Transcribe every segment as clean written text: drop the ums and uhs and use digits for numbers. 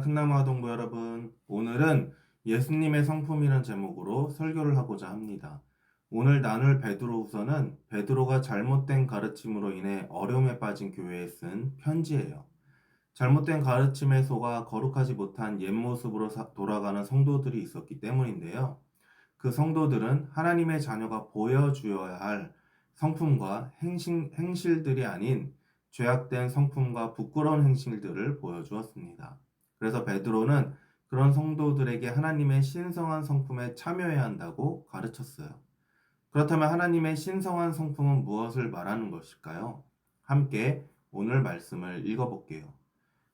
큰나무 아동부 여러분, 오늘은 예수님의 성품이란 제목으로 설교를 하고자 합니다. 오늘 나눌 베드로후서는 베드로가 잘못된 가르침으로 인해 어려움에 빠진 교회에 쓴 편지예요. 잘못된 가르침에 속아 거룩하지 못한 옛 모습으로 돌아가는 성도들이 있었기 때문인데요. 그 성도들은 하나님의 자녀가 보여주어야 할 성품과 행실들이 아닌 죄악된 성품과 부끄러운 행실들을 보여주었습니다. 그래서 베드로는 그런 성도들에게 하나님의 신성한 성품에 참여해야 한다고 가르쳤어요. 그렇다면 하나님의 신성한 성품은 무엇을 말하는 것일까요? 함께 오늘 말씀을 읽어볼게요.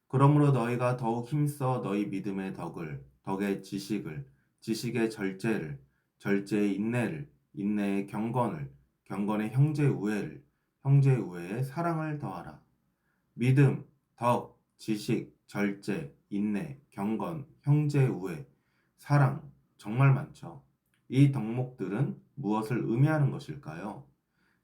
그러므로 너희가 더욱 힘써 너희 믿음의 덕의 지식을, 지식의 절제를, 절제의 인내를, 인내의 경건을, 경건의 형제 우애를, 형제 우애의 사랑을 더하라. 믿음, 덕, 지식, 절제, 인내, 경건, 형제 우애, 사랑, 정말 많죠. 이 덕목들은 무엇을 의미하는 것일까요?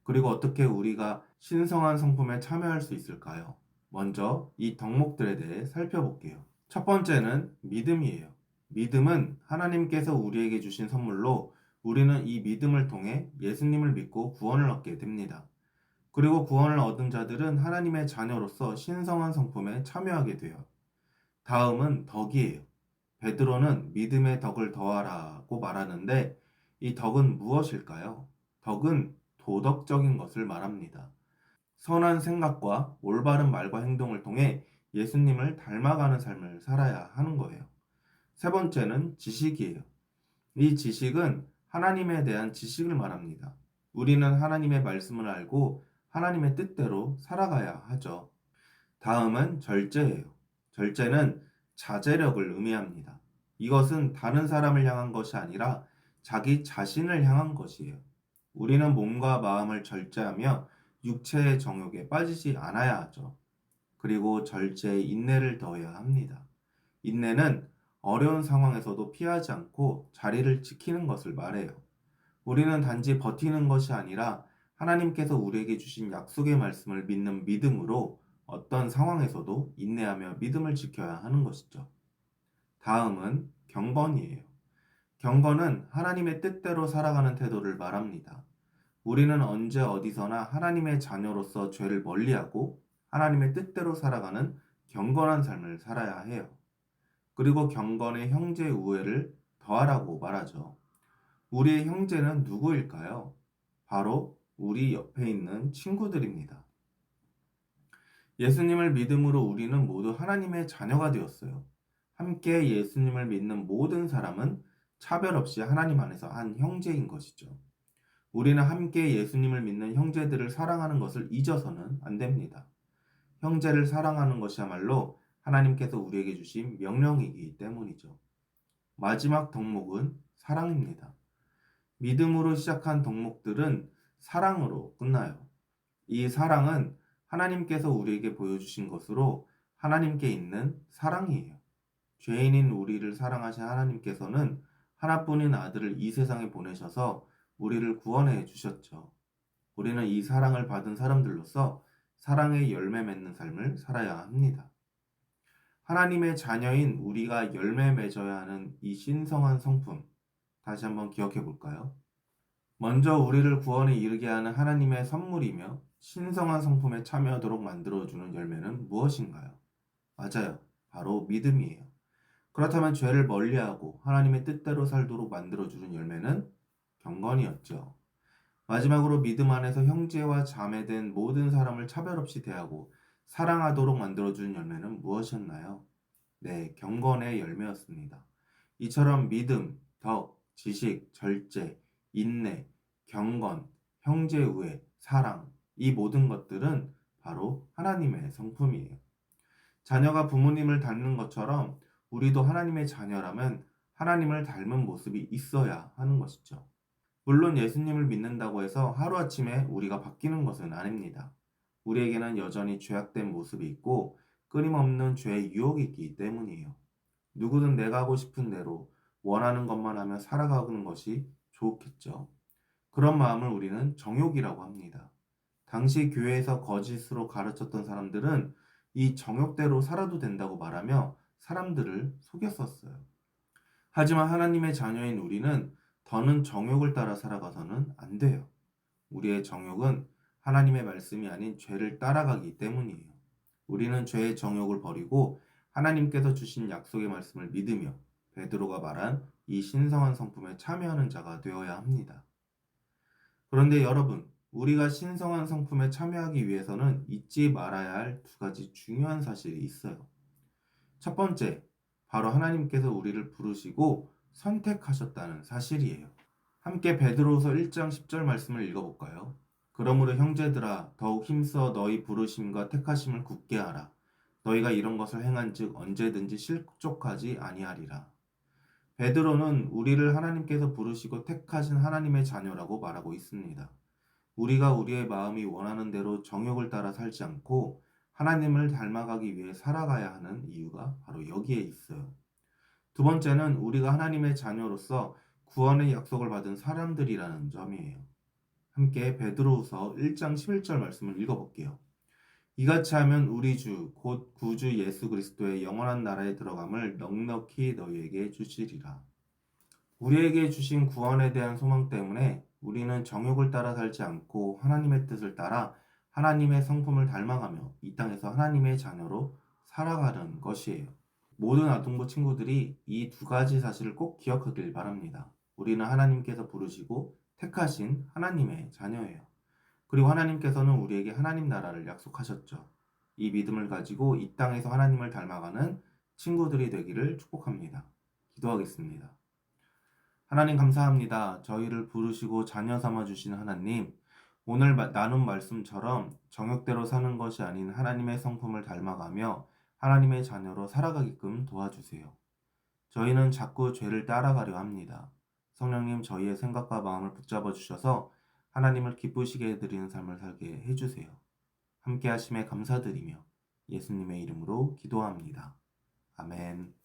그리고 어떻게 우리가 신성한 성품에 참여할 수 있을까요? 먼저 이 덕목들에 대해 살펴볼게요. 첫 번째는 믿음이에요. 믿음은 하나님께서 우리에게 주신 선물로 우리는 이 믿음을 통해 예수님을 믿고 구원을 얻게 됩니다. 그리고 구원을 얻은 자들은 하나님의 자녀로서 신성한 성품에 참여하게 돼요. 다음은 덕이에요. 베드로는 믿음의 덕을 더하라고 말하는데 이 덕은 무엇일까요? 덕은 도덕적인 것을 말합니다. 선한 생각과 올바른 말과 행동을 통해 예수님을 닮아가는 삶을 살아야 하는 거예요. 세 번째는 지식이에요. 이 지식은 하나님에 대한 지식을 말합니다. 우리는 하나님의 말씀을 알고 하나님의 뜻대로 살아가야 하죠. 다음은 절제예요. 절제는 자제력을 의미합니다. 이것은 다른 사람을 향한 것이 아니라 자기 자신을 향한 것이에요. 우리는 몸과 마음을 절제하며 육체의 정욕에 빠지지 않아야 하죠. 그리고 절제에 인내를 더해야 합니다. 인내는 어려운 상황에서도 피하지 않고 자리를 지키는 것을 말해요. 우리는 단지 버티는 것이 아니라 하나님께서 우리에게 주신 약속의 말씀을 믿는 믿음으로 어떤 상황에서도 인내하며 믿음을 지켜야 하는 것이죠. 다음은 경건이에요. 경건은 하나님의 뜻대로 살아가는 태도를 말합니다. 우리는 언제 어디서나 하나님의 자녀로서 죄를 멀리하고 하나님의 뜻대로 살아가는 경건한 삶을 살아야 해요. 그리고 경건의 형제 우애를 더하라고 말하죠. 우리의 형제는 누구일까요? 바로 우리 옆에 있는 친구들입니다. 예수님을 믿음으로 우리는 모두 하나님의 자녀가 되었어요. 함께 예수님을 믿는 모든 사람은 차별 없이 하나님 안에서 한 형제인 것이죠. 우리는 함께 예수님을 믿는 형제들을 사랑하는 것을 잊어서는 안 됩니다. 형제를 사랑하는 것이야말로 하나님께서 우리에게 주신 명령이기 때문이죠. 마지막 덕목은 사랑입니다. 믿음으로 시작한 덕목들은 사랑으로 끝나요. 이 사랑은 하나님께서 우리에게 보여주신 것으로 하나님께 있는 사랑이에요. 죄인인 우리를 사랑하신 하나님께서는 하나뿐인 아들을 이 세상에 보내셔서 우리를 구원해 주셨죠. 우리는 이 사랑을 받은 사람들로서 사랑의 열매 맺는 삶을 살아야 합니다. 하나님의 자녀인 우리가 열매 맺어야 하는 이 신성한 성품, 다시 한번 기억해 볼까요? 먼저 우리를 구원에 이르게 하는 하나님의 선물이며 신성한 성품에 참여하도록 만들어주는 열매는 무엇인가요? 맞아요. 바로 믿음이에요. 그렇다면 죄를 멀리하고 하나님의 뜻대로 살도록 만들어주는 열매는 경건이었죠. 마지막으로 믿음 안에서 형제와 자매된 모든 사람을 차별 없이 대하고 사랑하도록 만들어주는 열매는 무엇이었나요? 네, 경건의 열매였습니다. 이처럼 믿음, 덕, 지식, 절제, 인내, 경건, 형제우애, 사랑, 이 모든 것들은 바로 하나님의 성품이에요. 자녀가 부모님을 닮는 것처럼 우리도 하나님의 자녀라면 하나님을 닮은 모습이 있어야 하는 것이죠. 물론 예수님을 믿는다고 해서 하루아침에 우리가 바뀌는 것은 아닙니다. 우리에게는 여전히 죄악된 모습이 있고 끊임없는 죄의 유혹이 있기 때문이에요. 누구든 내가 하고 싶은 대로 원하는 것만 하며 살아가는 것이 좋겠죠. 그런 마음을 우리는 정욕이라고 합니다. 당시 교회에서 거짓으로 가르쳤던 사람들은 이 정욕대로 살아도 된다고 말하며 사람들을 속였었어요. 하지만 하나님의 자녀인 우리는 더는 정욕을 따라 살아가서는 안 돼요. 우리의 정욕은 하나님의 말씀이 아닌 죄를 따라가기 때문이에요. 우리는 죄의 정욕을 버리고 하나님께서 주신 약속의 말씀을 믿으며 베드로가 말한 이 신성한 성품에 참여하는 자가 되어야 합니다. 그런데 여러분, 우리가 신성한 성품에 참여하기 위해서는 잊지 말아야 할 두 가지 중요한 사실이 있어요. 첫 번째, 바로 하나님께서 우리를 부르시고 선택하셨다는 사실이에요. 함께 베드로후서 1장 10절 말씀을 읽어볼까요? 그러므로 형제들아 더욱 힘써 너희 부르심과 택하심을 굳게 하라. 너희가 이런 것을 행한즉 언제든지 실족하지 아니하리라. 베드로는 우리를 하나님께서 부르시고 택하신 하나님의 자녀라고 말하고 있습니다. 우리가 우리의 마음이 원하는 대로 정욕을 따라 살지 않고 하나님을 닮아가기 위해 살아가야 하는 이유가 바로 여기에 있어요. 두 번째는 우리가 하나님의 자녀로서 구원의 약속을 받은 사람들이라는 점이에요. 함께 베드로후서 1장 11절 말씀을 읽어볼게요. 이같이 하면 우리 주 곧 구주 예수 그리스도의 영원한 나라에 들어감을 넉넉히 너희에게 주시리라. 우리에게 주신 구원에 대한 소망 때문에 우리는 정욕을 따라 살지 않고 하나님의 뜻을 따라 하나님의 성품을 닮아가며 이 땅에서 하나님의 자녀로 살아가는 것이에요. 모든 아동부 친구들이 이 두 가지 사실을 꼭 기억하길 바랍니다. 우리는 하나님께서 부르시고 택하신 하나님의 자녀예요. 그리고 하나님께서는 우리에게 하나님 나라를 약속하셨죠. 이 믿음을 가지고 이 땅에서 하나님을 닮아가는 친구들이 되기를 축복합니다. 기도하겠습니다. 하나님 감사합니다. 저희를 부르시고 자녀 삼아 주신 하나님, 오늘 나눈 말씀처럼 정욕대로 사는 것이 아닌 하나님의 성품을 닮아가며 하나님의 자녀로 살아가게끔 도와주세요. 저희는 자꾸 죄를 따라가려 합니다. 성령님 저희의 생각과 마음을 붙잡아 주셔서 하나님을 기쁘시게 해드리는 삶을 살게 해주세요. 함께 하심에 감사드리며 예수님의 이름으로 기도합니다. 아멘.